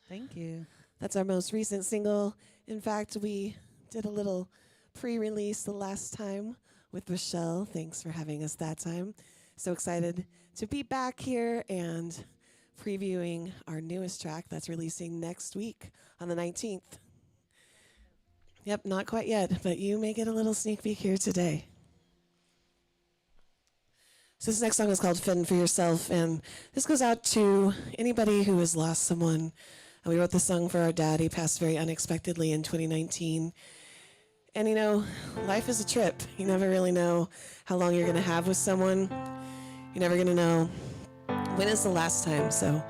Thank you. That's our most recent single. In fact, we did a little pre-release the last time with Rochelle. Thanks for having us that time. So excited to be back here and previewing our newest track that's releasing next week on the 19th. Yep, not quite yet, but you may get a little sneak peek here today. So this next song is called Fend for Yourself, and this goes out to anybody who has lost someone. And we wrote this song for our dad. He passed very unexpectedly in 2019. And you know, life is a trip. You never really know how long you're gonna have with someone. You're never gonna know when is the last time. So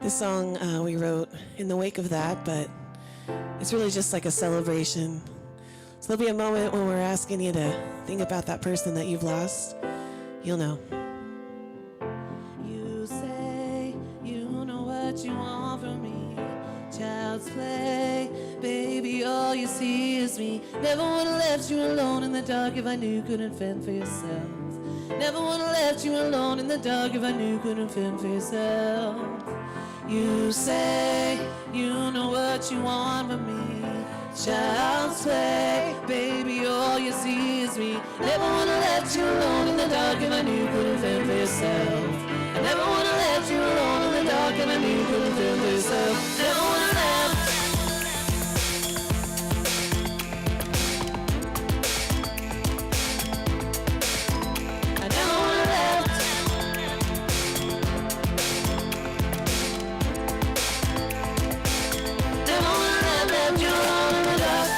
this song we wrote in the wake of that, but it's really just like a celebration. So there'll be a moment when we're asking you to think about that person that you've lost. You'll know. You say you know what you want from me. Child's play, baby, all you see is me. Never would've left you alone in the dark if I knew you couldn't fend for yourself. Never would've left you alone in the dark if I knew you couldn't fend for yourself. You say you know what you want from me. Child's play, baby, all you see is me. Never wanna let you alone in the dark if I knew you couldn't fend for yourself. I never wanna let you alone in the dark if I knew you couldn't fend for yourself. Never wanna let. I never wanna let. Never wanna let you alone in the dark.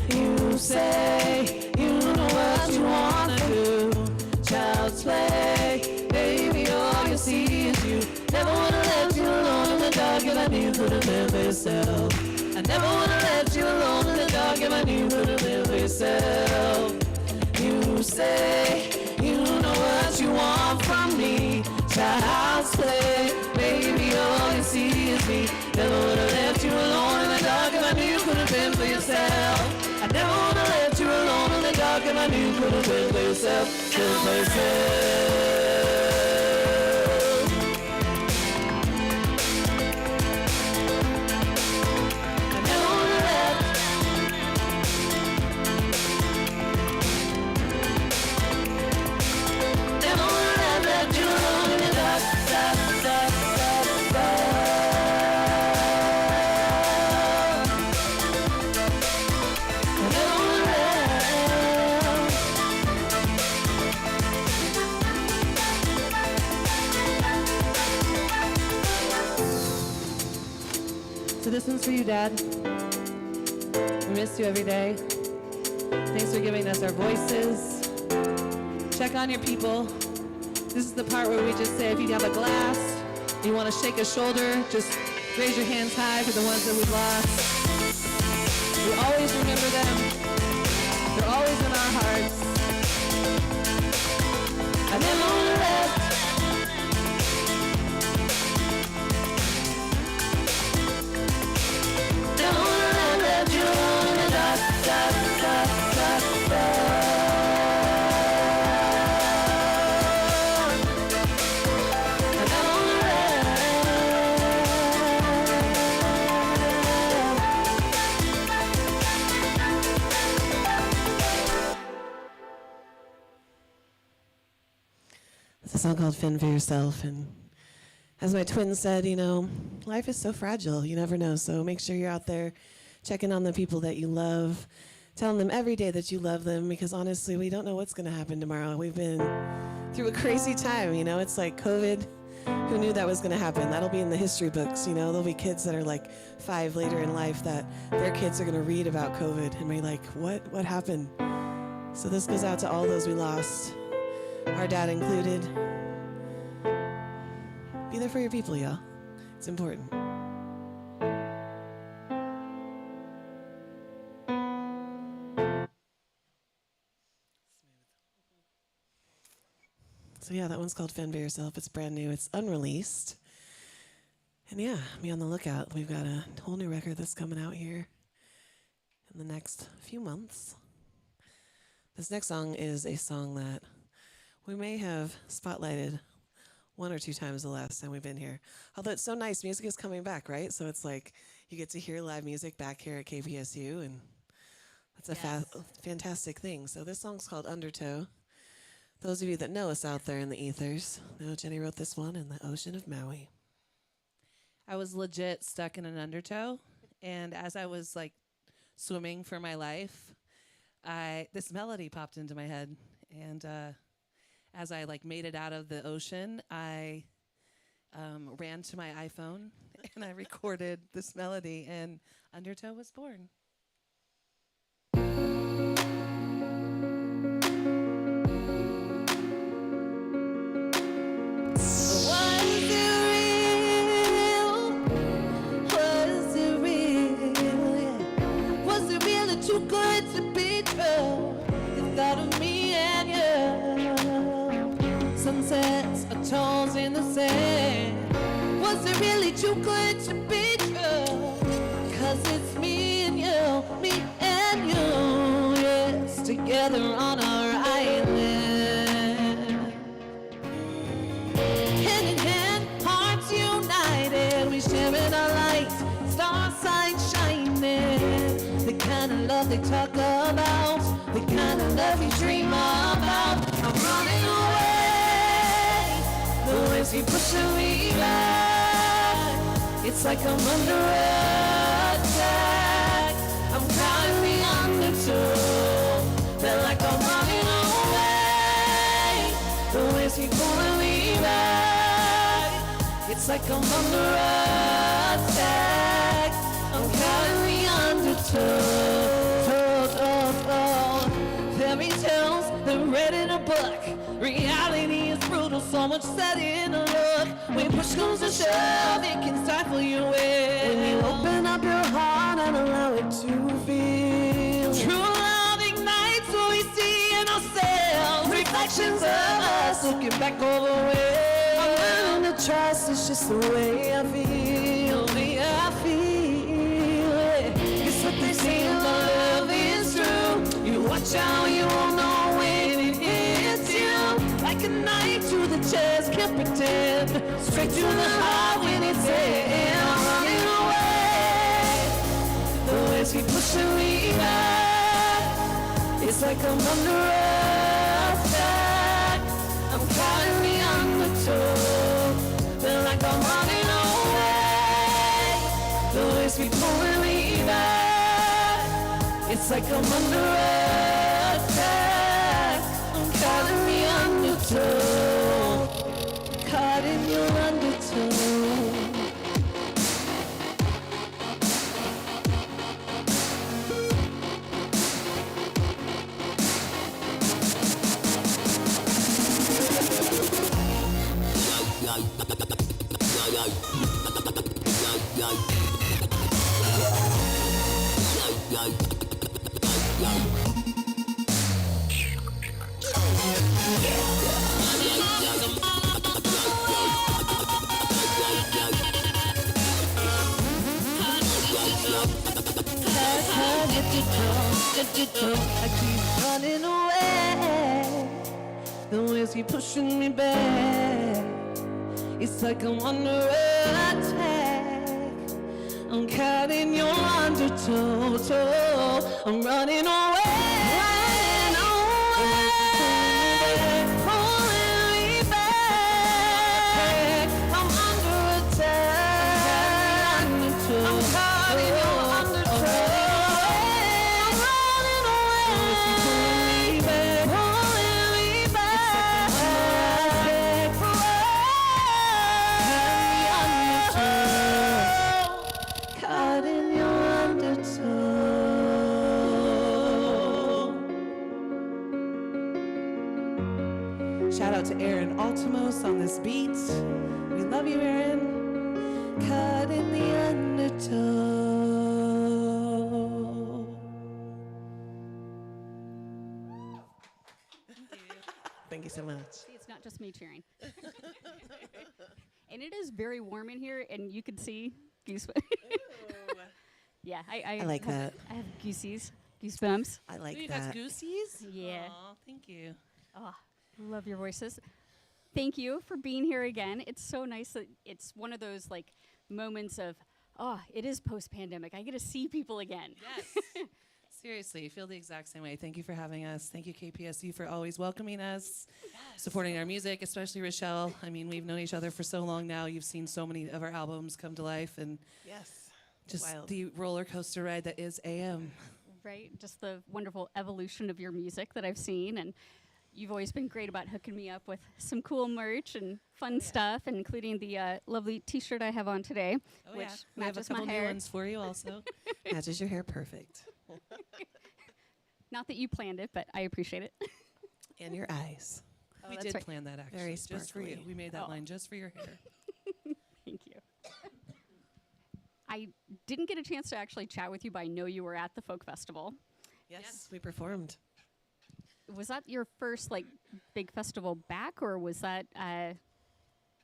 You say you know what you wanna do. Child's play, baby, all you see is you. Never wanna let you alone in the dark if I knew you couldn't live for yourself. I never wanna let you alone in the dark if I knew you couldn't live for yourself. You say you know what you want from me. Child's play, baby, all you see is me. Never would've left you alone in the dark if I knew you couldn't fend for yourself. I never wanna let you alone in the dark if I knew you couldn't fend for yourself. Fend for yourself. So this one's for you, Dad. We miss you every day. Thanks for giving us our voices. Check on your people. This is the part where we just say, if you have a glass, you want to shake a shoulder, just raise your hands high for the ones that we've lost. We always remember them. They're always in our hearts. I never want to let. Never want to let you alone in the dark, dark, dark, dark, dark. It's a song called Fend for Yourself, and as my twin said, you know, life is so fragile, you never know, so make sure you're out there checking on the people that you love, telling them every day that you love them, because honestly, we don't know what's going to happen tomorrow. We've been through a crazy time, you know, it's like COVID. Who knew that was going to happen? That'll be in the history books, you know, there'll be kids that are like 5 later in life that their kids are going to read about COVID and be like, what happened? So this goes out to all those we lost, our dad included. Be there for your people, y'all. It's important. So yeah, that one's called Fend for Yourself. It's brand new. It's unreleased. And yeah, be on the lookout. We've got a whole new record that's coming out here in the next few months. This next song is a song that we may have spotlighted one or two times the last time we've been here. Although it's so nice, music is coming back, right? So it's like you get to hear live music back here at KPSU, and that's a fantastic thing. So this song's called Undertow. Those of you that know us out there in the ethers know Jenny wrote this one in the ocean of Maui. I was legit stuck in an undertow, and as I was like swimming for my life, this melody popped into my head, and as I like made it out of the ocean, I ran to my iPhone and I recorded this melody, and Undertow was born. Too good to be true. You thought of me and you. Sunsets, atoms in the sand. Was it really too good to be true? 'Cause it's me and you, me and you. Yes, together on our island. Hand in hand, hearts united. We sharing our light, star sign shining. The kind of love they talk about, the kind of love you dream about. I'm running away, the waves keep pushing me back. It's like I'm under attack. I'm caught in the undertow. Feel like I'm running away, the waves keep pulling me back. It's like I'm under attack. I'm caught in the undertow. Fairy tales, they're read in a book. Reality is brutal, so much set in a look. When push comes to shove, it can stifle you when you open up your heart and allow it to feel. True love ignites what we see in ourselves. Reflections of us looking back over where I'm learning to trust. It's just the way I feel, the way I feel. It's what they say, love is true. You watch out, you won't know when it hits you. Like a knife to the chest, can't pretend. Straight to the heart when it's in. I'm running away, the waves keep pushing me back. It's like I'm under attack. I'm caught in the undertow. Feel like I'm running away, the waves keep pulling me back. It's like I'm under attack. I'm caught in the undertow. Caught in your undertow. I keep running away, the waves keep pushing me back. It's like I'm under attack. I'm caught in your undertow. I'm running away. Shout out to Aaron Altimos on this beat. We love you, Aaron. Caught in the undertow. Thank you so much. See, it's not just me cheering. And it is very warm in here, and you can see goose. Yeah, I like that. I have goosebumps. I like You that. got goosies? Yeah. Aw, thank you. Oh, love your voices. Thank you for being here again. It's so nice that it's one of those like moments of, oh, it is post-pandemic. I get to see people again. Yes. Seriously, feel the exact same way. Thank you for having us. Thank you, KPSU, for always welcoming us, supporting our music, especially Rochelle. I mean, we've known each other for so long now. You've seen so many of our albums come to life, and Yes. just Wild. the roller coaster ride that is AM. Right? Just the wonderful evolution of your music that I've seen. And you've always been great about hooking me up with some cool merch and fun stuff, including the lovely T-shirt I have on today, Oh, which yeah. We have a matches my couple new hair. ones for you also. Matches your hair perfect. Not that you planned it, but I appreciate it. And your eyes. We that's did right. plan that, actually. Very just for you. sparkly. We made that Oh. line just for your hair. Thank you. I didn't get a chance to actually chat with you, but I know you were at the folk festival. Yes, we performed. Was that your first like big festival back, or was that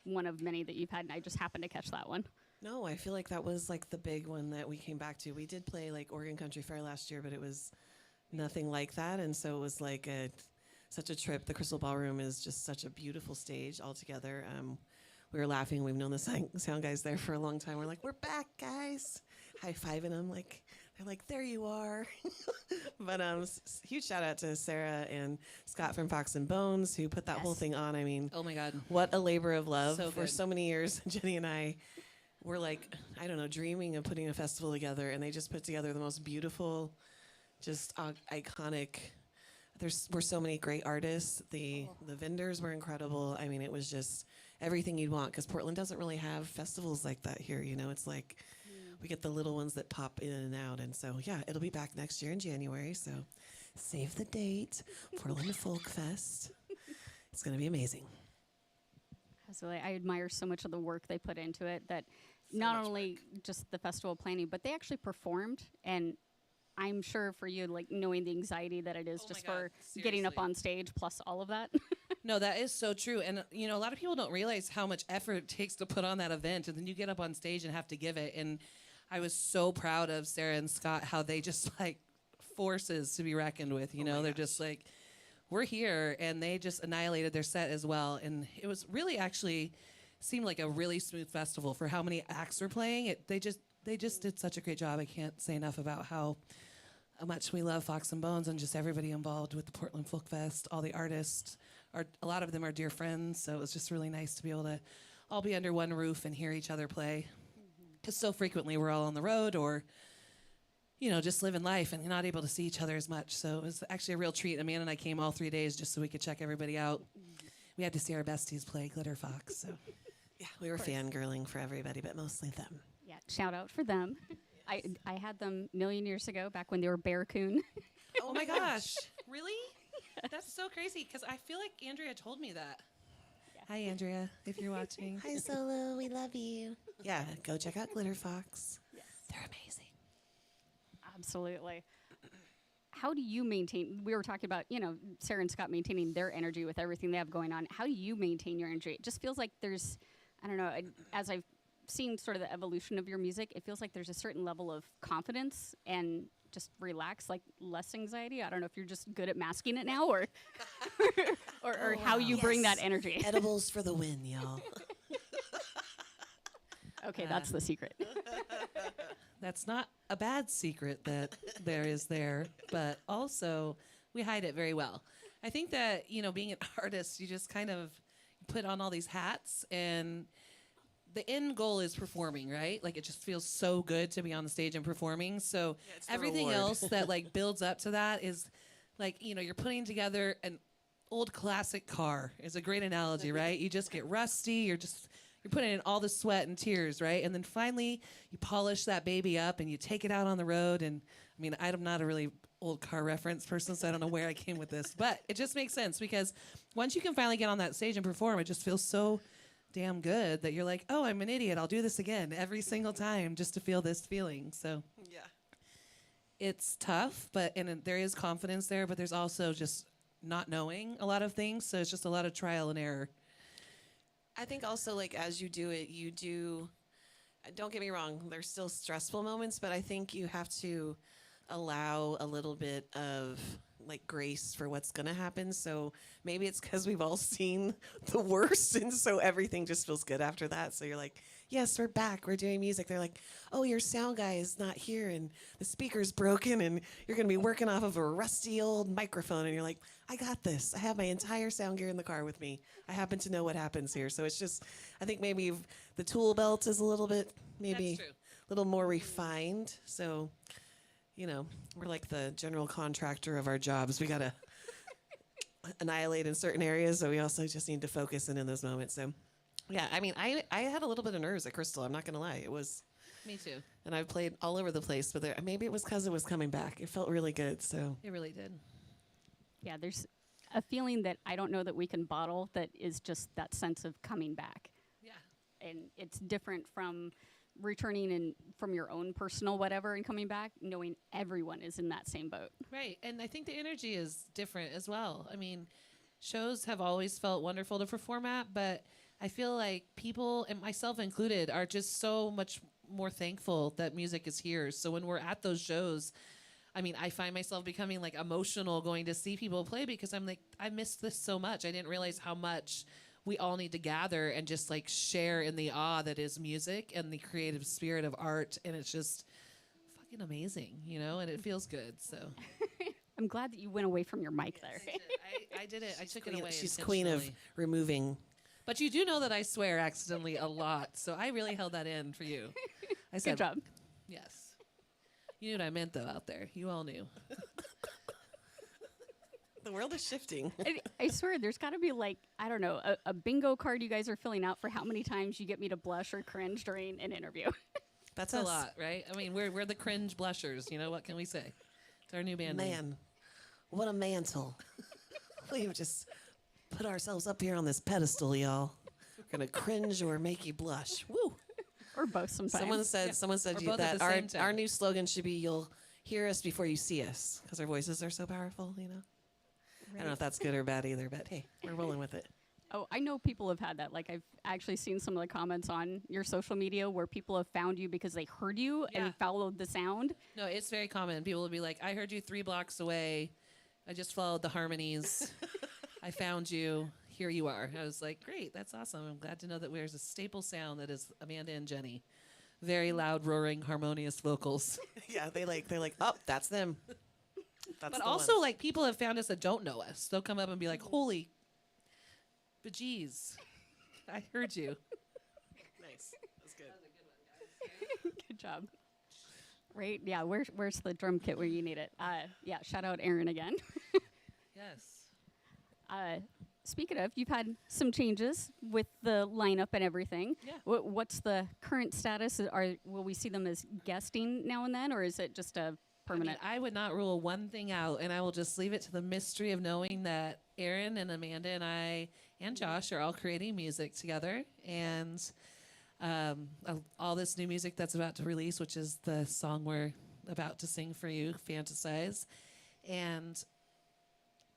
one of many that you've had? And I just happened to catch that one. No, I feel like that was like the big one that we came back to. We did play like Oregon Country Fair last year, but it was nothing like that, and so it was like such a trip. The Crystal Ballroom is just such a beautiful stage altogether. We were laughing. We've known the sound guys there for a long time. We're like, we're back, guys. High-fiving them. Like, they're like, there you are. But huge shout out to Sarah and Scott from Fox and Bones who put that whole Yes. thing on. I mean, Oh, my God. what a labor of love. So For good. so many years, Jenny and I were like, I don't know, dreaming of putting a festival together. And they just put together the most beautiful, just iconic. Were so many great artists. The vendors were incredible. I mean, it was just everything you'd want, because Portland doesn't really have festivals like that here. You know, it's like we get the little ones that pop in and out. And so, yeah, it'll be back next year in January. So save the date, Portland Folk Fest. It's going to be amazing. Absolutely. I admire so much of the work they put into it, that not only just the festival planning, but they actually performed. And I'm sure for you, like knowing the anxiety that it is Oh my just God, for getting up seriously. on stage plus all of that. No, that is so true. And, you know, a lot of people don't realize how much effort it takes to put on that event. And then you get up on stage and have to give it. And I was so proud of Sarah and Scott, how they just like forces to be reckoned with. You know, they're just like, we're here. And they just annihilated their set as well. And it was really actually seemed like a really smooth festival for how many acts were playing. They just did such a great job. I can't say enough about how much we love Fox and Bones and just everybody involved with the Portland Folk Fest. All the artists, a lot of them are dear friends, so it was just really nice to be able to all be under one roof and hear each other play. Because so frequently we're all on the road or, you know, just living life and not able to see each other as much. So it was actually a real treat. Amanda and I came all 3 days just so we could check everybody out. We had to see our besties play Glitter Fox. So Yeah, we were fangirling for everybody, but mostly them. Yeah, shout out for them. I had them a million years ago, back when they were Bear Coon. oh my gosh, really? That's so crazy because I feel like Andrea told me that. Yeah. Hi, Andrea, if you're watching. Hi, Solo. We love you. Yeah, go check out Glitter Fox. They're amazing. Absolutely. How do you maintain? We were talking about, you know, Sarah and Scott maintaining their energy with everything they have going on. How do you maintain your energy? It just feels like there's, I don't know, as I've seen sort of the evolution of your music, it feels like there's a certain level of confidence and just relax, like less anxiety. I don't know if you're just good at masking it now or or how you bring that Yes. energy. Edibles for the win, y'all. Okay, that's the secret. That's not a bad secret that there is there, but also we hide it very well. I think that, you know, being an artist, you just kind of put on all these hats and the end goal is performing, right? Like it just feels so good to be on the stage and performing. So it's the everything reward. else that like builds up to that is like, you know, you're putting together an old classic car is a great analogy, right? You just get rusty, you're putting in all the sweat and tears, right? And then finally you polish that baby up and you take it out on the road. And I mean, I'm not a really old car reference person, so I don't know where I came with this, but it just makes sense because once you can finally get on that stage and perform, it just feels so damn good that you're like, oh, I'm an idiot. I'll do this again every single time just to feel this feeling. So Yeah. it's tough, and there is confidence there, but there's also just not knowing a lot of things. So it's just a lot of trial and error. I think also, like, as you do it, you do, don't get me wrong, there's still stressful moments, but I think you have to allow a little bit of like grace for what's going to happen. So maybe it's because we've all seen the worst. And so everything just feels good after that. So you're like, yes, we're back. We're doing music. They're like, oh, your sound guy is not here and the speaker's broken and you're going to be working off of a rusty old microphone. And you're like, I got this. I have my entire sound gear in the car with me. I happen to know what happens here. So it's just, I think maybe the tool belt is a little bit, maybe a little more refined. So, you know, we're like the general contractor of our jobs. We got to annihilate in certain areas. So we also just need to focus in those moments. So, yeah, I mean, I had a little bit of nerves at Crystal. I'm not going to lie. It was. Me too. And I've played all over the place, but maybe it was because it was coming back. It felt really good. So It really did. Yeah, there's a feeling that I don't know that we can bottle that is just that sense of coming back. Yeah. And it's different from returning and from your own personal whatever and coming back, knowing everyone is in that same boat. Right. And I think the energy is different as well. I mean, shows have always felt wonderful to perform at, but I feel like people, and myself included, are just so much more thankful that music is here. So when we're at those shows, I mean, I find myself becoming like emotional going to see people play because I'm like, I missed this so much. I didn't realize how much we all need to gather and just like share in the awe that is music and the creative spirit of art. And it's just fucking amazing, you know, and it feels good. So I'm glad that you went away from your mic there. I did it. I took it away. She's queen of removing. But you do know that I swear accidentally a lot. So I really held that in for you. I said, Good job. yes. You knew what I meant, though, out there. You all knew. The world is shifting. I swear, there's got to be like, I don't know, a bingo card you guys are filling out for how many times you get me to blush or cringe during an interview. That's a us. lot, right? I mean, we're the cringe blushers. You know, what can we say? It's our new band name. Man, what a mantle. We've just put ourselves up here on this pedestal, y'all. We're going to cringe or make you blush. Woo. Or both sometimes. Someone said Or both at that the same time. our new slogan should be, you'll hear us before you see us, because our voices are so powerful, you know? I don't know if that's good or bad either, but hey, we're rolling with it. Oh, I know people have had that. Like, I've actually seen some of the comments on your social media where people have found you because they heard you Yeah. and followed the sound. No, it's very common. People will be like, I heard you 3 blocks away. I just followed the harmonies. I found you. Here you are. I was like, great. That's awesome. I'm glad to know that there's a staple sound that is Amanda and Jenny. Very loud, roaring, harmonious vocals. Yeah, they're like, oh, that's them. That's But the also, ones. like, people have found us that don't know us. They'll come up and be like, holy bejeez, I heard you. Nice. That's good. Good job. Right? Yeah, where's the drum kit where you need it? Yeah, shout out Aaron again. Yes. Speaking of, you've had some changes with the lineup and everything. Yeah. What's the current status? Will we see them as guesting now and then, or is it just a permanent? I mean, I would not rule one thing out, and I will just leave it to the mystery of knowing that Aaron and Amanda and I and Josh are all creating music together, and all this new music that's about to release, which is the song we're about to sing for you, Fantasize, and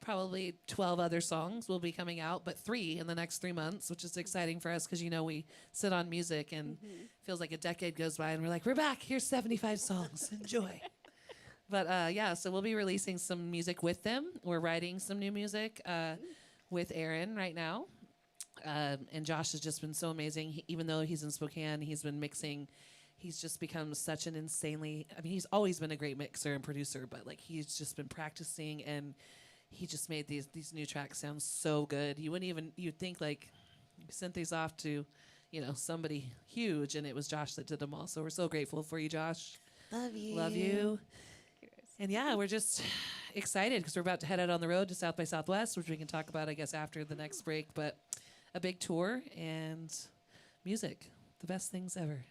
probably 12 other songs will be coming out, but 3 in the next 3 months, which is exciting for us because, you know, we sit on music and feels like a decade goes by and we're like, we're back. Here's 75 songs. Enjoy. But yeah, so we'll be releasing some music with them. We're writing some new music with Aaron right now. And Josh has just been so amazing. Even though he's in Spokane, he's been mixing. He's just become such an insanely, I mean, he's always been a great mixer and producer, but like he's just been practicing, and he just made these new tracks sound so good. You'd think like you sent these off to, you know, somebody huge, and it was Josh that did them all. So we're so grateful for you, Josh. Love you. Love you. And yeah, we're just excited because we're about to head out on the road to South by Southwest, which we can talk about, I guess, after the next break. But a big tour and music, the best things ever.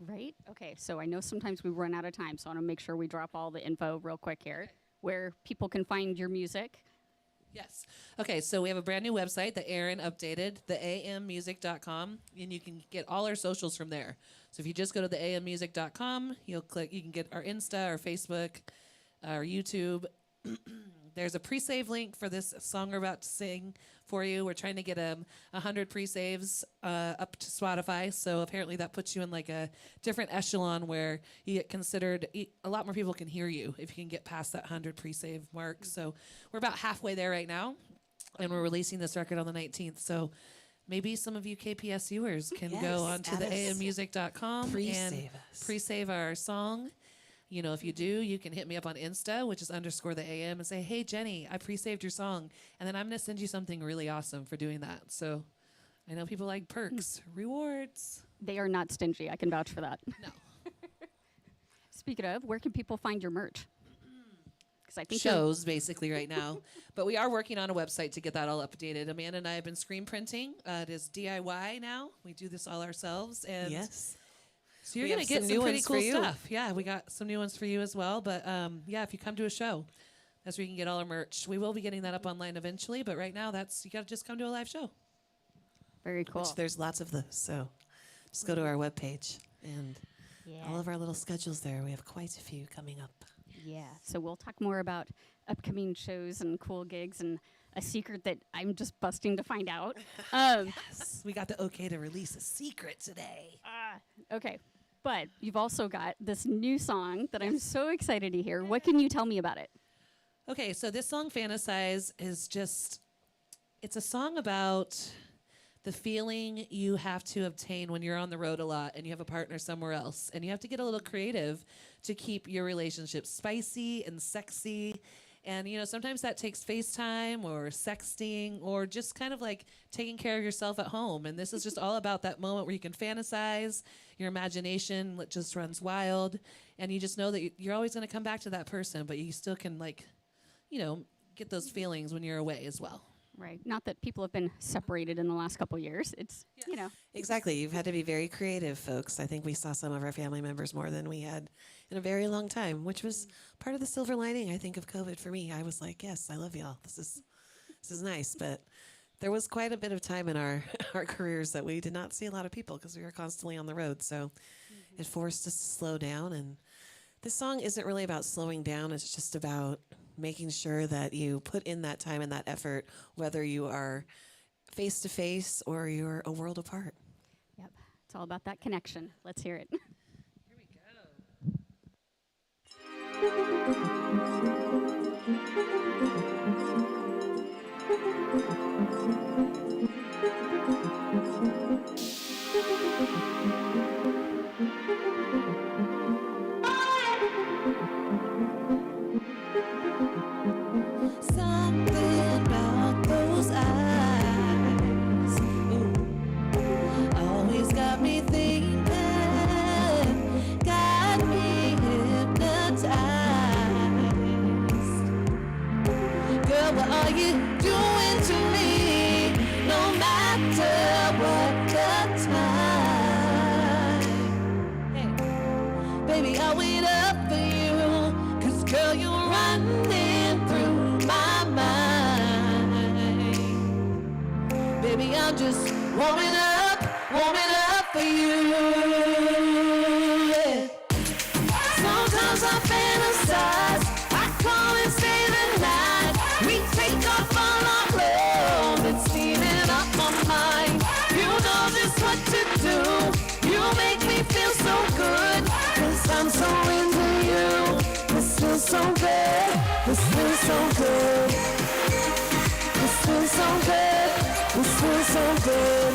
Right? Okay, so I know sometimes we run out of time, so I want to make sure we drop all the info real quick here, where people can find your music. Yes. Okay, so we have a brand new website that Aaron updated, theammusic.com, and you can get all our socials from there. So if you just go to theammusic.com, you can get our Insta, our Facebook, our YouTube, There's a pre-save link for this song we're about to sing for you. We're trying to get 100 pre-saves up to Spotify. So apparently that puts you in like a different echelon where you get considered, a lot more people can hear you if you can get past that 100 pre-save mark. So we're about halfway there right now, and we're releasing this record on the 19th. So maybe some of you KPSUers can go onto the ammusic.com and pre-save our song. You know, if you do, you can hit me up on Insta, which is _ the AM, and say, hey, Jenny, I pre-saved your song. And then I'm going to send you something really awesome for doing that. So I know people like perks, rewards. They are not stingy. I can vouch for that. No. Speaking of, where can people find your merch? Because I think shows basically right now. But we are working on a website to get that all updated. Amanda and I have been screen printing. It is DIY now. We do this all ourselves. And Yes. so you're We going to have get some some new pretty ones for cool you. stuff. Yeah, we got some new ones for you as well. But yeah, if you come to a show, that's where you can get all our merch. We will be getting that up online eventually. But right now, you got to just come to a live show. very cool. Which there's lots of those. So just go to our webpage and all of our little schedules there. We have quite a few coming up. Yeah. So we'll talk more about upcoming shows and cool gigs and a secret that I'm just busting to find out. Yes, we got the okay to release a secret today. Okay. But you've also got this new song that I'm so excited to hear. What can you tell me about it? Okay, so this song, Fantasize, is just, it's a song about the feeling you have to obtain when you're on the road a lot and you have a partner somewhere else. And you have to get a little creative to keep your relationship spicy and sexy. And, you know, sometimes that takes FaceTime or sexting or just kind of like taking care of yourself at home. And this is just all about that moment where you can fantasize, your imagination just runs wild, and you just know that you're always going to come back to that person, but you still can, like, you know, get those feelings when you're away as well. Right. Not that people have been separated in the last couple of years. It's, you know. Exactly. You've had to be very creative, folks. I think we saw some of our family members more than we had in a very long time, which was part of the silver lining, I think, of COVID for me. I was like, yes, I love y'all. This is nice. But there was quite a bit of time in our careers that we did not see a lot of people because we were constantly on the road. So it forced us to slow down. And this song isn't really about slowing down. It's just about making sure that you put in that time and that effort, whether you are face to face or you're a world apart. Yep. It's all about that connection. Let's hear it. Here we go. Something about those eyes always got me thinking, got me hypnotized. Girl, what are you doing to me? No matter what the time. Hey, baby, I'll wait up for you, 'cause girl, you're running through my mind. Baby, I'm just warming up for you. Yeah. Sometimes I fantasize, I call and stay the night. We take off all our clothes, it's steaming up my mind. You know just what to do, you make me feel so good, 'cause I'm so into you. This feels so good, this feels so good. This feels so good, this feels so good.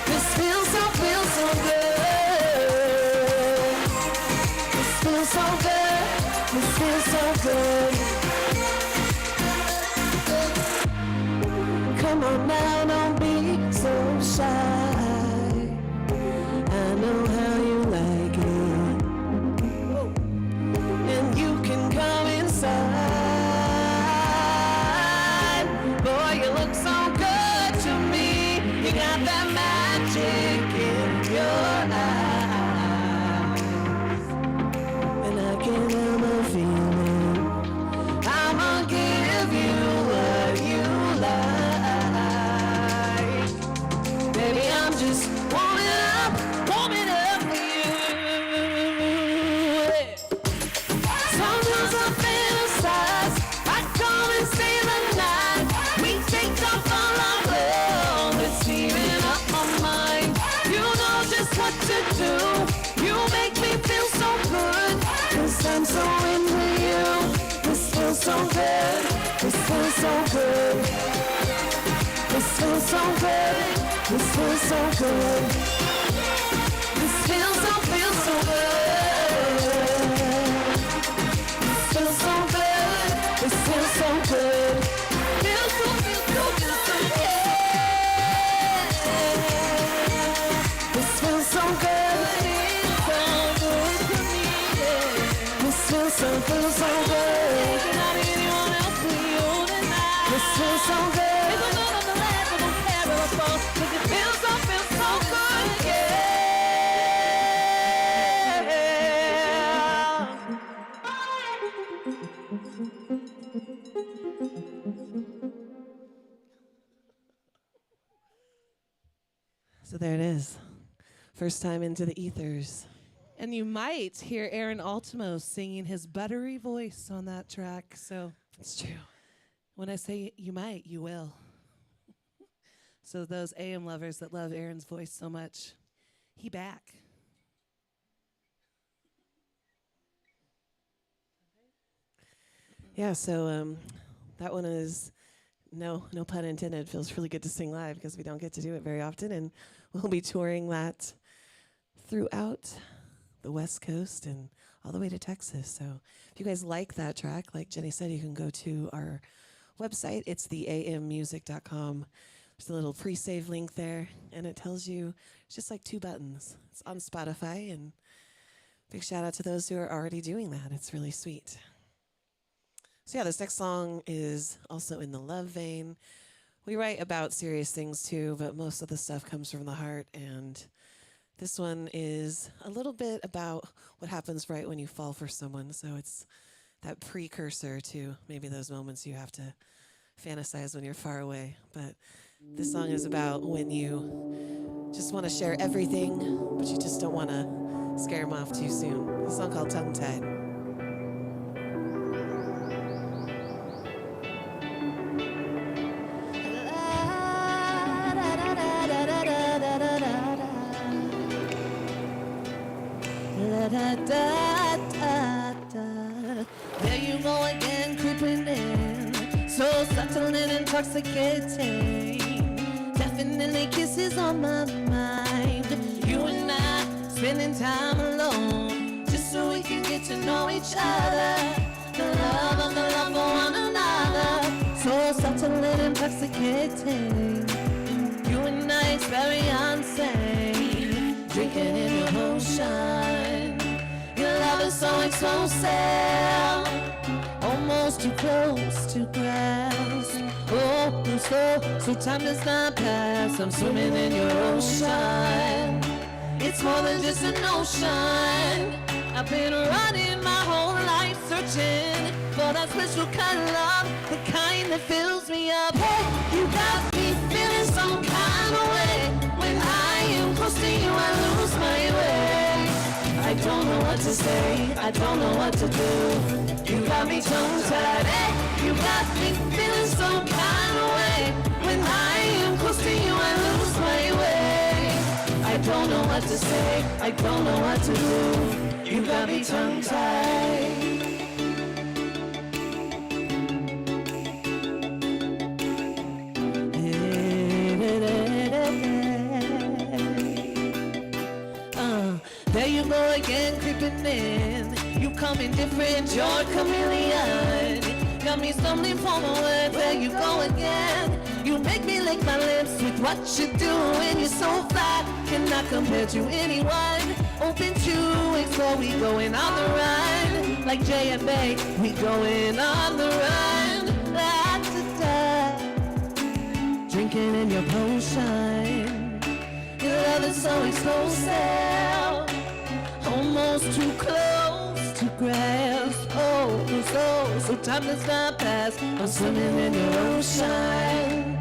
This feels so good. This feels so good, this feels so good. Come on now, don't be so shy. I know how you like it. And you can come inside. Boy, you look so good to me. You got that magic in your eyes. And I can't help but feeling I'ma give you what you like. good. This feels so good. This feels so good. This feels so good. This feels so good. This feels so good. This feels so good. Feels so good. This feels so good. This feels so good. Not anyone else but you tonight. This feels so good. It's a little bit less than unbearable, 'cause it feels so good, yeah. So there it is. First time into the ethers. And you might hear Aaron Altimo singing his buttery voice on that track. So It's true. when I say you might, you will. So those AM lovers that love Aaron's voice so much, he back. Yeah, so that one is, no pun intended, feels really good to sing live because we don't get to do it very often. And we'll be touring that throughout the West Coast and all the way to Texas. So if you guys like that track, like Jenny said, you can go to our website. It's theammusic.com. There's a little pre-save link there, and it tells you, it's just like 2 buttons. It's on Spotify, and big shout out to those who are already doing that. It's really sweet. So yeah, this next song is also in the love vein. We write about serious things too, but most of the stuff comes from the heart, and this one is a little bit about what happens right when you fall for someone. So it's that precursor to maybe those moments you have to fantasize when you're far away. But this song is about when you just want to share everything, but you just don't want to scare them off too soon. It's a song called Tongue Tied. There you go again, creeping in, so subtle and intoxicating. Definitely kisses on my mind. You and I spending time alone, just so we can get to know each other. The love for one another, so subtle and intoxicating. You and I experiencing, drinking in your moonshine. Your love is so explosive, almost too close to grasp. Oh, so time does not pass. I'm swimming in your ocean. It's more than just an ocean. I've been running my whole life searching for that special kind of love, the kind that fills me up. Hey, you got me feeling some kind of way. When I am close to you, I lose my way. I don't know what to say, I don't know what to do. You got me tongue-tied, hey, you got me feeling some kind of way. When I am close to you, I lose my way. I don't know what to say, I don't know what to do. You got me tongue-tied. There you go again, creeping in. You come in different, you're a chameleon. Got me stumbling forward, there you go again. You make me lick my lips with what you do, and you're so fly, cannot compare to anyone. Open to explore, we going on the run. Like J and Bay, we going on the run. Lots of time, drinking in your potion. Your love is so explosive, almost too close to grasp. Oh, so time does not pass. I'm swimming in your ocean.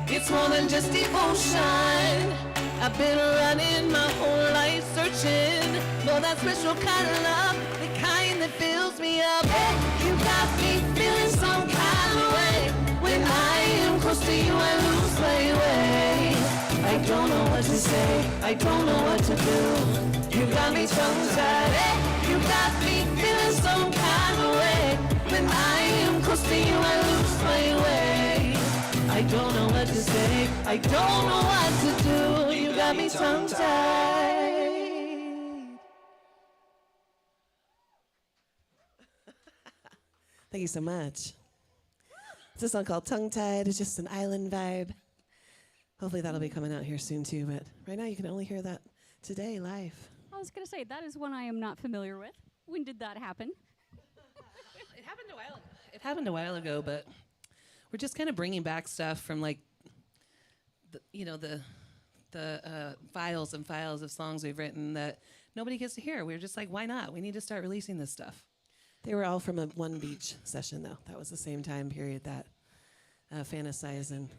It's more than just devotion. I've been running my whole life searching for that special kind of love, the kind that fills me up. Hey, you got me feeling some kind of way. When I am close to you, I lose my way. I don't know what to say, I don't know what to do. You got me tongue-tied, hey, you got me feeling some kind of way. When I am close close to you, I lose my way. I don't know what to say, I don't know what to do. You got me tongue-tied. Thank you so much. It's a song called Tongue Tied. It's just an island vibe. Hopefully that'll be coming out here soon too, but right now you can only hear that today live. I was going to say, that is one I am not familiar with. When did that happen? It happened a while. It happened a while ago, but we're just kind of bringing back stuff from like, the files and files of songs we've written that nobody gets to hear. We were just like, why not? We need to start releasing this stuff. They were all from a One Beach session though. That was the same time period that Fantasize and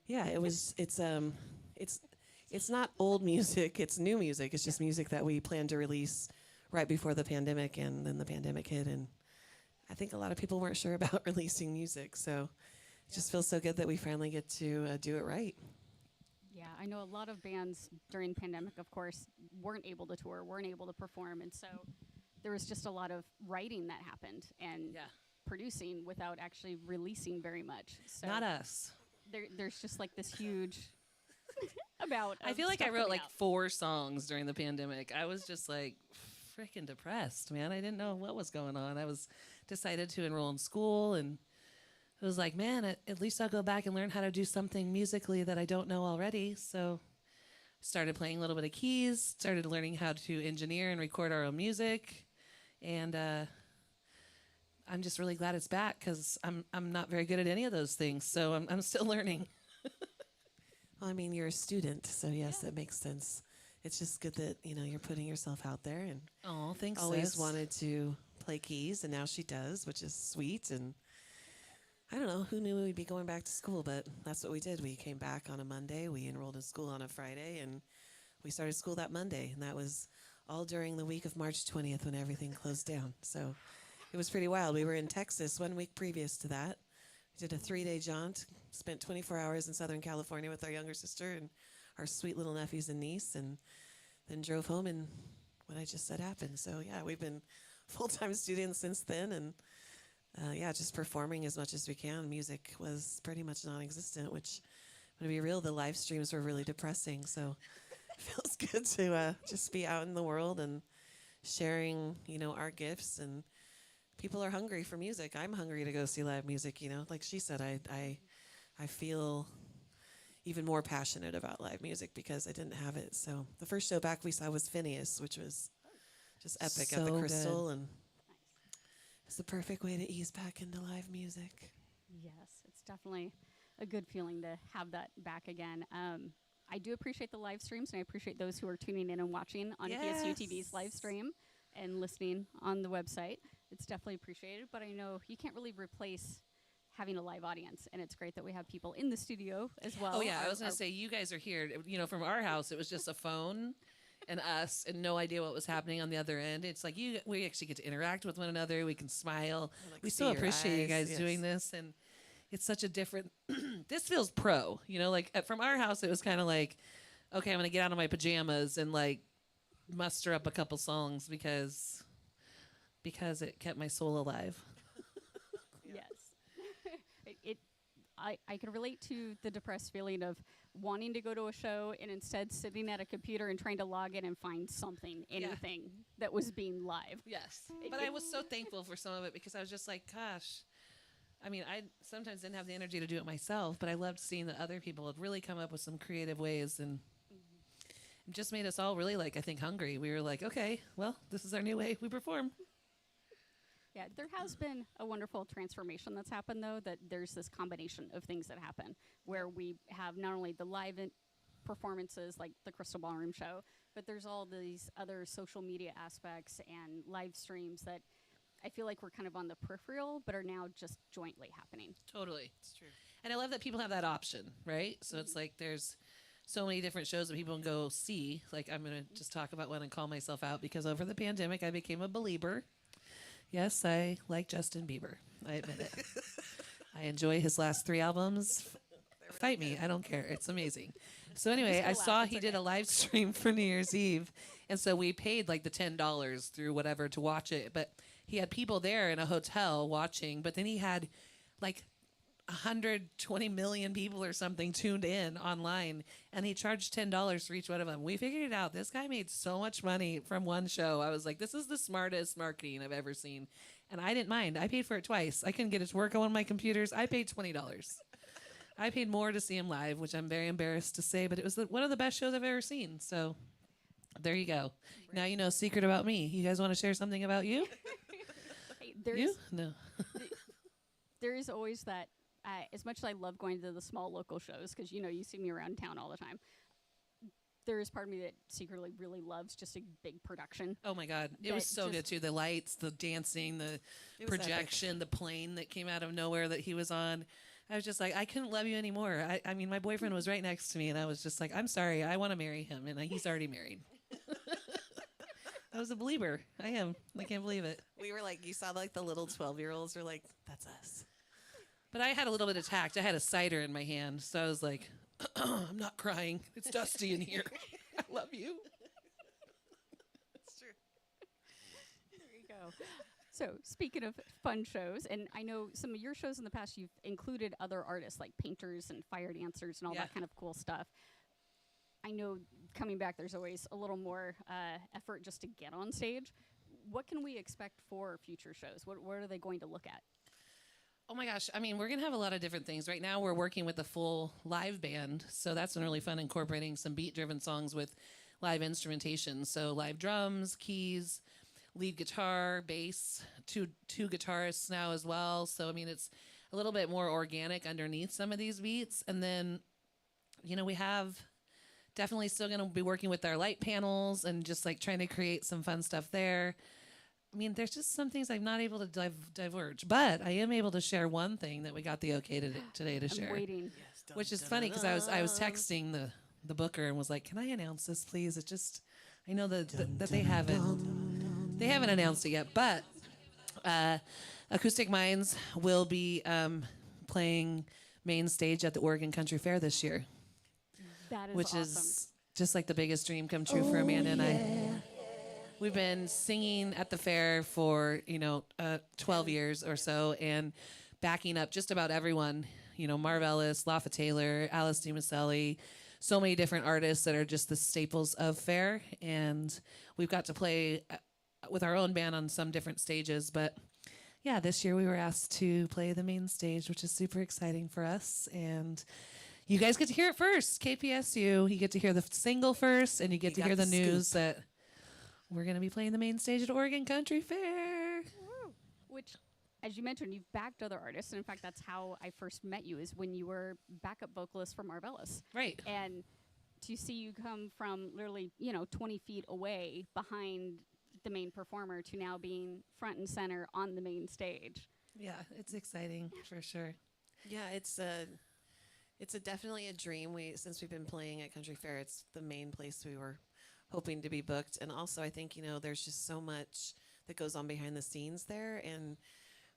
yeah, it's not old music, it's new music. It's just music that we planned to release right before the pandemic, and then the pandemic hit, and I think a lot of people weren't sure about releasing music, so it just feels so good that we finally get to do it right. Yeah, I know a lot of bands during the pandemic, of course, weren't able to tour, weren't able to perform, and so there was just a lot of writing that happened and producing without actually releasing very much. So Not us. There's just like this huge about. I feel like I wrote like 4 songs during the pandemic. I was just like freaking depressed, man. I didn't know what was going on. I was decided to enroll in school, and it was like, man, at least I'll go back and learn how to do something musically that I don't know already. So started playing a little bit of keys, started learning how to engineer and record our own music, and I'm just really glad it's back because I'm not very good at any of those things, so I'm still learning. Well, I mean, you're a student, so yes, that makes sense. It's just good that, you're putting yourself out there, and Oh, thanks. always sis. wanted to play keys, and now she does, which is sweet. And I don't know, who knew we'd be going back to school, but that's what we did. We came back on a Monday, we enrolled in school on a Friday, and we started school that Monday, and that was all during the week of March 20th when everything closed down. So it was pretty wild. We were in Texas 1 week previous to that. We did a 3-day jaunt, spent 24 hours in Southern California with our younger sister and our sweet little nephews and niece, and then drove home, and what I just said happened. So yeah, we've been full-time students since then, and just performing as much as we can. Music was pretty much non-existent, which, to be real, the live streams were really depressing. So it feels good to just be out in the world and sharing, our gifts. And people are hungry for music. I'm hungry to go see live music. Like she said, I feel even more passionate about live music because I didn't have it. So the first show back we saw was Phineas, which was just epic at the So Crystal, good. and it's the perfect way to ease back into live music. Yes, it's definitely a good feeling to have that back again. I do appreciate the live streams, and I appreciate those who are tuning in and watching on PSU TV's live stream and listening on the website. It's definitely appreciated, but I know you can't really replace having a live audience, and it's great that we have people in the studio as well. Oh yeah, I was gonna say you guys are here. From our house, it was just a phone and us, and no idea what was happening on the other end. It's like we actually get to interact with one another. We can smile. We see so your appreciate you eyes, guys yes. doing this, and it's such a different. This feels pro. From our house, it was kind of like, okay, I'm gonna get out of my pajamas and like muster up a couple songs because it kept my soul alive. Yes. I can relate to the depressed feeling of wanting to go to a show and instead sitting at a computer and trying to log in and find something, anything that was being live. Yes. But I was so thankful for some of it because I was just like, gosh, I mean, I sometimes didn't have the energy to do it myself, but I loved seeing that other people had really come up with some creative ways, and it just made us all really, I think, hungry. We were like, okay, well, this is our new way we perform. Yeah, there has been a wonderful transformation that's happened, though, that there's this combination of things that happen where we have not only the live performances like the Crystal Ballroom show, but there's all these other social media aspects and live streams that I feel like we're kind of on the peripheral, but are now just jointly happening. Totally. It's true. And I love that people have that option, right? So it's like there's so many different shows that people can go see. Like, I'm going to just talk about one and call myself out because over the pandemic, I became a believer. Yes, I like Justin Bieber. I admit it. I enjoy his last 3 albums. Fight me. I don't care. It's amazing. So anyway, I saw he did a live stream for New Year's Eve. And so we paid like the $10 through whatever to watch it. But he had people there in a hotel watching, but then he had like 120 million people or something tuned in online, and he charged $10 for each one of them. We figured it out. This guy made so much money from one show. I was like, this is the smartest marketing I've ever seen. And I didn't mind. I paid for it twice. I couldn't get it to work on one of my computers. I paid $20. I paid more to see him live, which I'm very embarrassed to say, but it was one of the best shows I've ever seen. So there you go. Right. Now you know a secret about me. You guys want to share something about you? Hey, you? No. There is always that. As much as I love going to the small local shows, because you see me around town all the time, there is part of me that secretly really loves just a big production. Oh my God, it was so good too. The lights, the dancing, the projection, the plane that came out of nowhere that he was on. I was just like, I couldn't love you anymore. I mean, my boyfriend was right next to me, and I was just like, I'm sorry, I want to marry him, and he's already married. I was a believer. I am. I can't believe it. We were like, you saw like the little 12-year-olds were like, that's us. But I had a little bit of tact. I had a cider in my hand, so I was like, I'm not crying. It's dusty in here. I love you. It's true. There you go. So speaking of fun shows, and I know some of your shows in the past, you've included other artists like painters and fire dancers and all that kind of cool stuff. I know coming back, there's always a little more effort just to get on stage. What can we expect for future shows? What are they going to look at? Oh my gosh. I mean, we're going to have a lot of different things. Right now, we're working with a full live band. So that's been really fun, incorporating some beat-driven songs with live instrumentation. So live drums, keys, lead guitar, bass, two guitarists now as well. So, I mean, it's a little bit more organic underneath some of these beats. And then, we have definitely still going to be working with our light panels and just like trying to create some fun stuff there. I mean, there's just some things I'm not able to diverge, but I am able to share one thing that we got the okay today to share. I'm waiting. Yes, which is funny because I was texting the booker and was like, "Can I announce this, please?" It just I know that they haven't announced it yet, but Acoustic Minds will be playing main stage at the Oregon Country Fair this year, Which awesome. Is just like the biggest dream come true for Amanda and I. We've been singing at the fair for 12 years or so, and backing up just about everyone. Marv Ellis, Lafa Taylor, Alice DiMaselli, so many different artists that are just the staples of fair. And we've got to play with our own band on some different stages. But yeah, this year we were asked to play the main stage, which is super exciting for us. And you guys get to hear it first. KPSU, you get to hear the single first, and you get to hear the news that we're going to be playing the main stage at Oregon Country Fair. Which, as you mentioned, you've backed other artists. And in fact, that's how I first met you, is when you were backup vocalist for Marv Ellis. Right. And to see you come from literally, 20 feet away behind the main performer to now being front and center on the main stage. Yeah, it's exciting for sure. Yeah, it's definitely a dream. Since we've been playing at Country Fair, it's the main place we were hoping to be booked. And also, I think, there's just so much that goes on behind the scenes there. And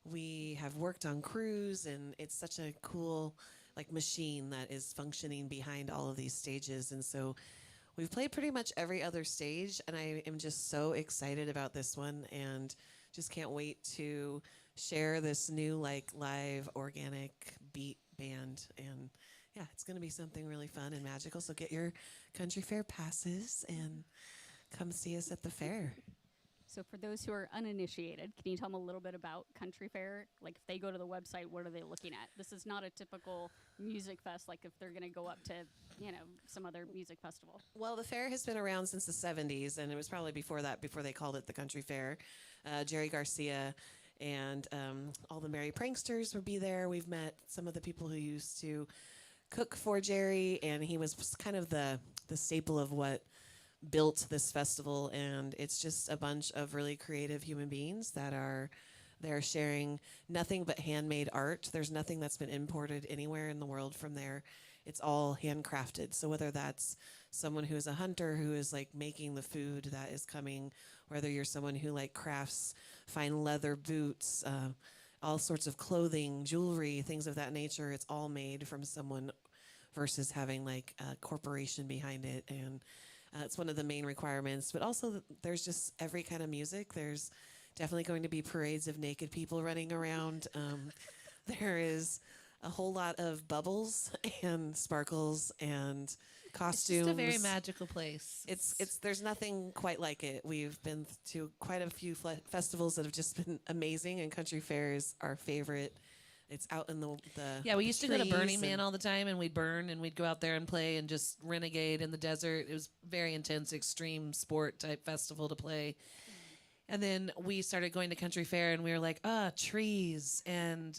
we have worked on crews, and it's such a cool, machine that is functioning behind all of these stages. And so we've played pretty much every other stage, and I am just so excited about this one, and just can't wait to share this new, live organic beat band. And yeah, it's going to be something really fun and magical. So get your Country Fair passes and come see us at the fair. So for those who are uninitiated, can you tell them a little bit about Country Fair? Like, if they go to the website, what are they looking at? This is not a typical music fest, like if they're going to go up to, some other music festival. Well, the fair has been around since the 70s, and it was probably before they called it the Country Fair. Jerry Garcia and all the Merry Pranksters will be there. We've met some of the people who used to cook for Jerry, and he was kind of the staple of what built this festival. And it's just a bunch of really creative human beings that are there sharing nothing but handmade art. There's nothing that's been imported anywhere in the world from there. It's all handcrafted. So whether that's someone who is a hunter who is making the food that is coming, whether you're someone who crafts fine leather boots, all sorts of clothing, jewelry, things of that nature, it's all made from someone versus having a corporation behind it. And it's one of the main requirements. But also there's just every kind of music. There's definitely going to be parades of naked people running around. There is a whole lot of bubbles and sparkles and costumes. It's just a very magical place. It's there's nothing quite like it. We've been to quite a few festivals that have just been amazing, and Country Fair is our favorite. It's out in the Yeah, we used to go to Burning trees Man and- all the time, and we'd burn, and we'd go out there and play and just renegade in the desert. It was very intense, extreme sport type festival to play. And then we started going to Country Fair, and we were like, trees and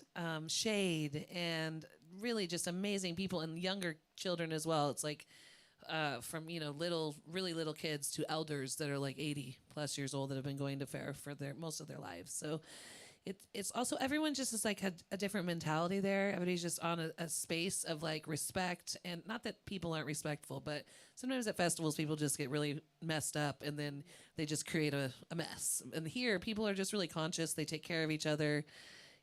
shade and really just amazing people and younger children as well. It's like from really little kids to elders that are like 80 plus years old that have been going to fair for most of their lives. So it's also everyone just is like had a different mentality there. Everybody's just on a space of like respect, and not that people aren't respectful, but sometimes at festivals people just get really messed up and then they just create a mess. And here people are just really conscious. They take care of each other.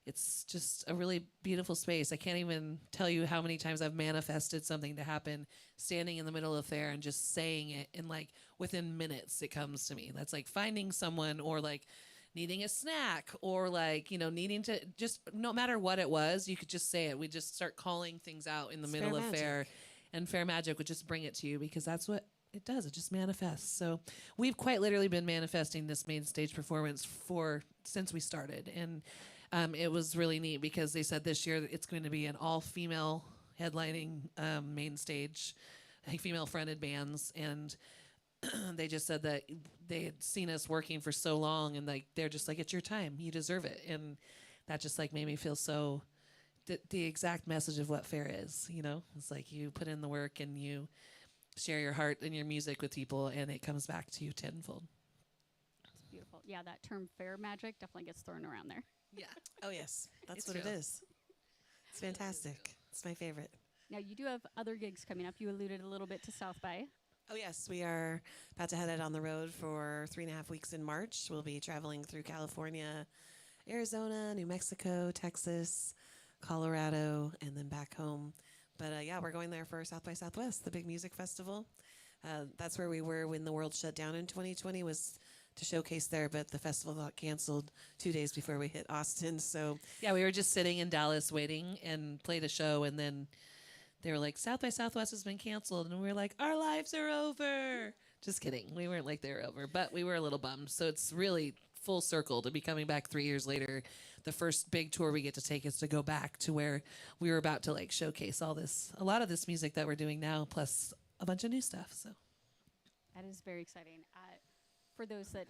It's just a really beautiful space. I can't even tell you how many times I've manifested something to happen standing in the middle of fair and just saying it, and like within minutes it comes to me. That's like finding someone, or like needing a snack, or like, needing to just, no matter what it was, you could just say it. We just start calling things out in the middle fair of magic. fair, and fair magic would just bring it to you, because that's what it does. It just manifests. So we've quite literally been manifesting this main stage performance since we started. And it was really neat because they said this year that it's going to be an all-female headlining main stage, like female-fronted bands, and they just said that they had seen us working for so long, and like they're just like, it's your time, you deserve it. And that just like made me feel so the exact message of what fair is. It's like you put in the work and you share your heart and your music with people, and it comes back to you tenfold. It's beautiful. Yeah, that term fair magic definitely gets thrown around there. Yeah. Oh yes, that's It's what it real. is. It's fantastic. It's my favorite. Now, you do have other gigs coming up. You alluded a little bit to South by. Oh yes, we are about to head out on the road for 3.5 weeks in March. We'll be traveling through California, Arizona, New Mexico, Texas, Colorado, and then back home. But yeah, we're going there for South by Southwest, the big music festival. That's where we were when the world shut down in 2020, was to showcase there, but the festival got canceled 2 days before we hit Austin. So Yeah, we were just sitting in Dallas waiting and played a show, and then they were like, South by Southwest has been canceled, and we were like, our lives are over. Just kidding. We weren't like they were over, but we were a little bummed. So it's really full circle to be coming back 3 years later. The first big tour we get to take is to go back to where we were about to like showcase a lot of this music that we're doing now, plus a bunch of new stuff. So That is very exciting. For those that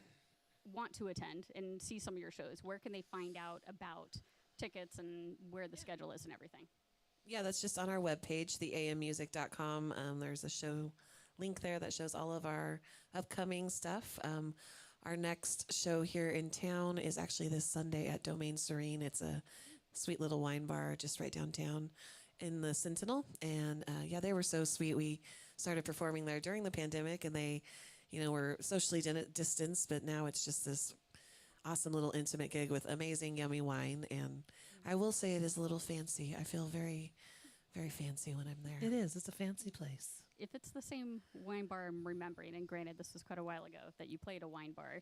want to attend and see some of your shows, where can they find out about tickets and where the schedule is and everything? yeah, that's just on our webpage, theammusic.com. There's a show link there that shows all of our upcoming stuff. Our next show here in town is actually this Sunday at Domaine Serene. It's a sweet little wine bar just right downtown in the Sentinel. And yeah, they were so sweet. We started performing there during the pandemic, and they, were socially distanced, but now it's just this awesome little intimate gig with amazing, yummy wine. And I will say it is a little fancy. I feel very, very fancy when I'm there. it is. It's a fancy place. If it's the same wine bar I'm remembering, and granted this was quite a while ago that you played a wine bar,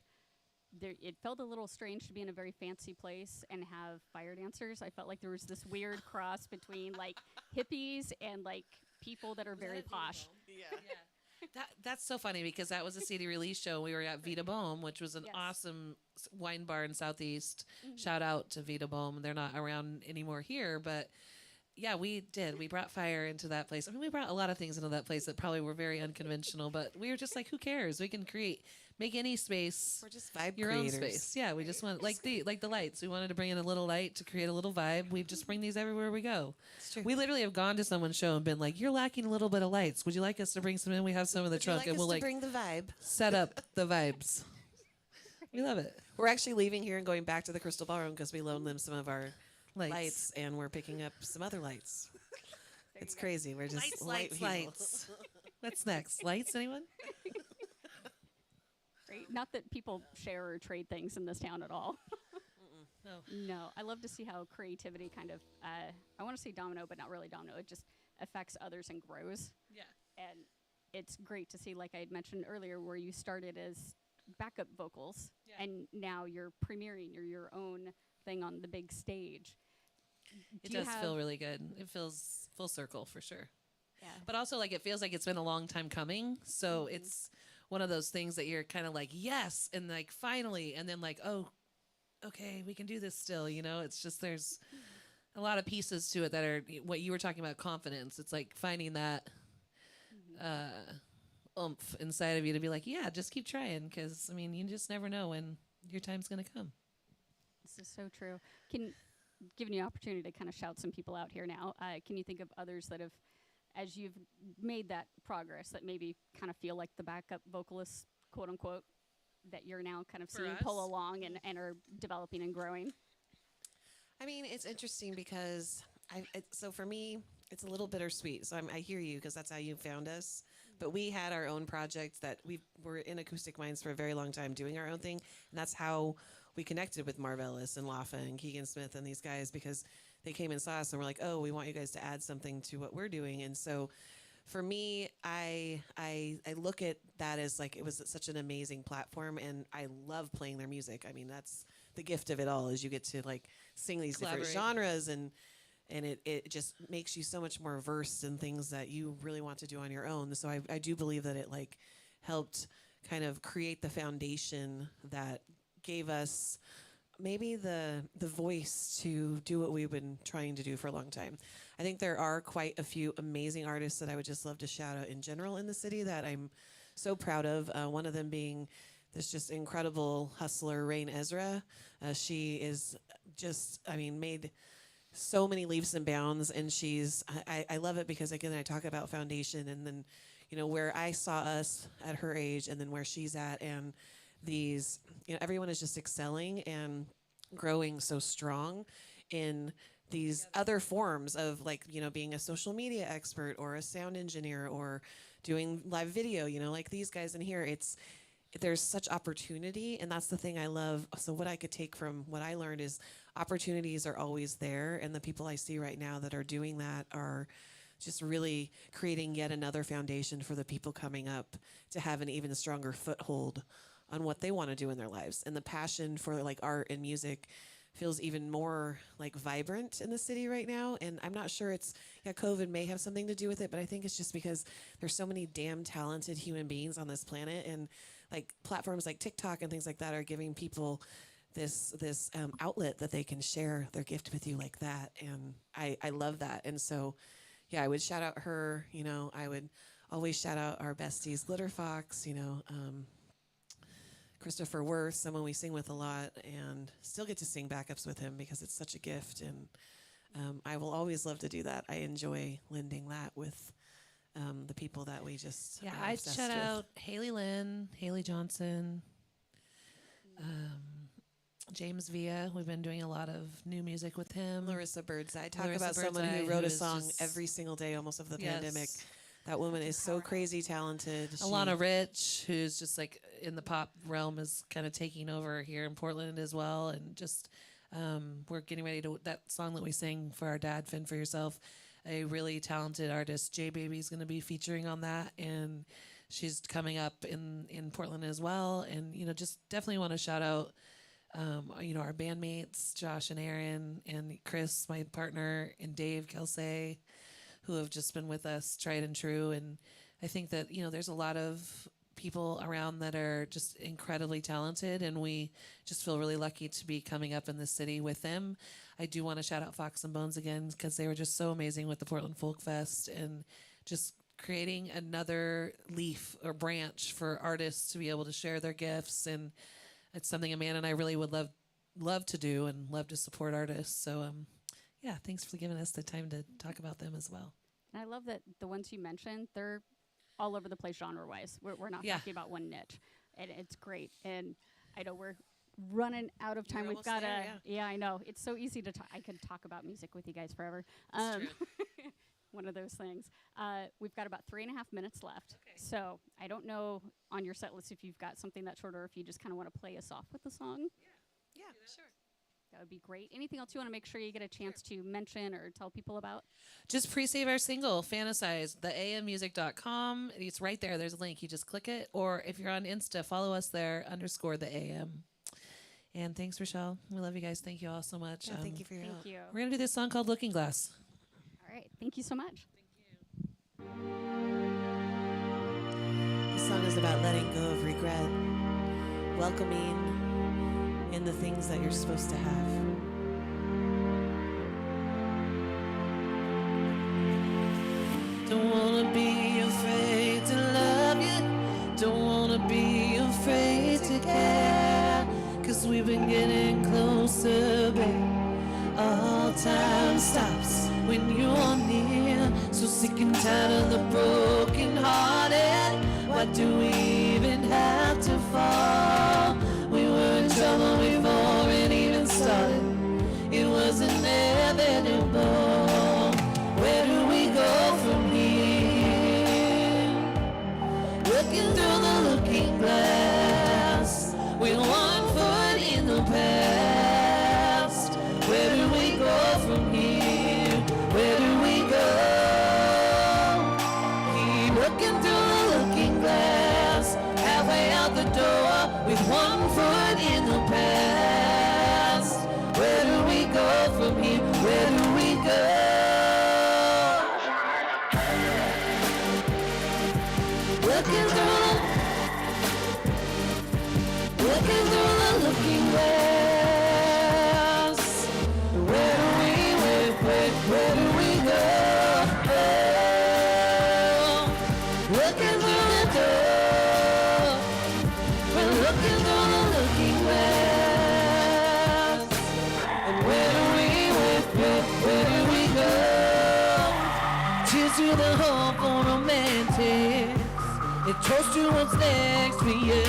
it felt a little strange to be in a very fancy place and have fire dancers. I felt like there was this weird cross between like hippies and like people that are very posh. That's so funny because that was a CD release show. We were at Vita Bohm, which was an Yes. awesome wine bar in Southeast. Shout out to Vita Bohm. They're not around anymore here, but yeah, we did. We brought fire into that place. I mean, we brought a lot of things into that place that probably were very unconventional, but we were just like, who cares? We can make any space We're just vibe your creators. own space. Yeah, we just want like the lights. We wanted to bring in a little light to create a little vibe. We just bring these everywhere we go. It's true. We literally have gone to someone's show and been like, "You're lacking a little bit of lights. Would you like us to bring some in? We have some in the Would you trunk, like and us we'll to like bring the vibe. set up the vibes." We love it. We're actually leaving here and going back to the Crystal Ballroom because we loaned them some of our Lights. lights, and we're picking up some other lights. It's crazy. We're just light people. lights. What's next? Lights? Anyone? Right? Not that people share or trade things in this town at all. No. No, I love to see how creativity kind of, I want to say domino, but not really domino. It just affects others and grows. Yeah. And it's great to see, like I had mentioned earlier, where you started as backup vocals, and now you're premiering your own thing on the big stage. It does feel really good. It feels full circle for sure. Yeah. But also, like, it feels like it's been a long time coming. So it's one of those things that you're kind of like, yes, and like finally, and then like, oh, okay, we can do this still. You know, it's just there's a lot of pieces to it that are what you were talking about, confidence. It's like finding that oomph inside of you to be like, yeah, just keep trying, because I mean, you just never know when your time's gonna come. This is so true. Giving you an opportunity to kind of shout some people out here now. Can you think of others that have, as you've made that progress, that maybe kind of feel like the backup vocalists, quote unquote, that you're now kind of For seeing us? pull along and are developing and growing? I mean, it's interesting because so for me, it's a little bittersweet. So I hear you because that's how you found us. But we had our own project that we were in Acoustic Minds for a very long time doing our own thing. And that's how we connected with Marvelous and Lafa and Keegan Smith and these guys, because they came and saw us and were like, oh, we want you guys to add something to what we're doing. And so for me, I look at that as like it was such an amazing platform, and I love playing their music. I mean, that's the gift of it all, is you get to like sing these different genres, and it just makes you so much more versed in things that you really want to do on your own. So I do believe that it like helped kind of create the foundation that gave us maybe the voice to do what we've been trying to do for a long time. I think there are quite a few amazing artists that I would just love to shout out in general in the city that I'm so proud of. One of them being this just incredible hustler, Rain Ezra. She is just, I mean, made so many leaps and bounds, and I love it because, again, I talk about foundation, and then, you know, where I saw us at her age and then where she's at, and these, you know, everyone is just excelling and growing so strong in these other forms of, like, you know, being a social media expert or a sound engineer or doing live video, you know, like these guys in here. There's such opportunity, and that's the thing I love. So what I could take from what I learned is opportunities are always there, and the people I see right now that are doing that are just really creating yet another foundation for the people coming up to have an even stronger foothold on what they want to do in their lives. And the passion for like art and music feels even more like vibrant in the city right now. And I'm not sure COVID may have something to do with it, but I think it's just because there's so many damn talented human beings on this planet, and like platforms like TikTok and things like that are giving people this outlet that they can share their gift with you like that. And I love that. And so, yeah, I would shout out her, you know, I would always shout out our besties, Glitter Fox, you know, Christopher Worth, someone we sing with a lot, and still get to sing backups with him because it's such a gift. And I will always love to do that. I enjoy lending that with the people that we just I'd shout out Haley Lynn, Haley Johnson, James Villa. We've been doing a lot of new music with him. Larissa Birdseye. Talk Larissa about someone Birdseye, who wrote who a is song just- every single day almost of the Yes. pandemic. That woman is so crazy talented. Alana Rich, who's just like in the pop realm, is kind of taking over here in Portland as well. And just we're getting ready to, that song that we sang for our dad, Fend for Yourself, a really talented artist, J Baby's going to be featuring on that. And she's coming up in Portland as well. And, you know, just definitely want to shout out, you know, our bandmates, Josh and Aaron and Chris, my partner, and Dave Kelsey, who have just been with us tried and true. And I think that, you know, there's a lot of people around that are just incredibly talented, and we just feel really lucky to be coming up in the city with them. I do want to shout out Fox and Bones again, because they were just so amazing with the Portland Folk Fest and just creating another leaf or branch for artists to be able to share their gifts. And it's something Amanda and I really would love to do and love to support artists. So yeah, thanks for giving us the time to talk about them as well. And I love that the ones you mentioned, they're all over the place genre-wise. We're not talking about one niche, and it's great. And I know we're running out of time. We've got to, yeah, I know. It's so easy to talk. I could talk about music with you guys forever. One of those things. We've got about 3.5 minutes left. Okay. So I don't know on your set list if you've got something that short, or if you just kind of want to play us off with the song. Yeah, sure. That would be great. Anything else you want to make sure you get a chance to mention or tell people about? Just pre-save our single, Fantasize, theammusic.com. It's right there. There's a link. You just click it. Or if you're on Insta, follow us there, _theam. And thanks, Rochelle. We love you guys. Thank you all so much. Yeah, thank you for your help. Thank you. We're going to do this song called Looking Glass. All right. Thank you so much. This song is about letting go of regret, welcoming in the things that you're supposed to have. Don't wanna be afraid to love you. Don't wanna be afraid to care. 'Cause we've been getting closer, babe. All time stops when you're near. So sick and tired of the broken hearted. Why do we even have to fall? We were in trouble before it even started. It was inevitable. Where do we go from here? Looking through the looking glass, with one foot in the past. Where do we go from here? Where do we go? Keep looking through the looking glass, halfway out the door, with one foot in the past. Where do we go from here? Where do we go? Looking through the looking glass. Where do we go? Looking through the door. We're looking through the looking glass. And where do we go? Cheers to the hope for romantics. It toast to what's next for you.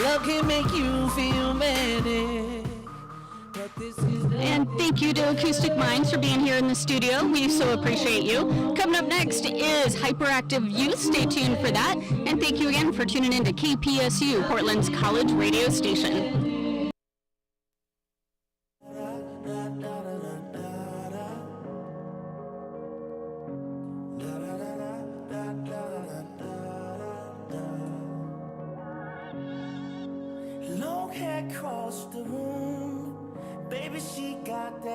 Love can make you feel manic. But this is the And thank you to Acoustic Minds for being here in the studio. We so appreciate you. Coming up next is Hyperactive Youth. Stay tuned for that. And thank you again for tuning in to KPSU, Portland's college radio station. Long hair across the room, baby, she got that.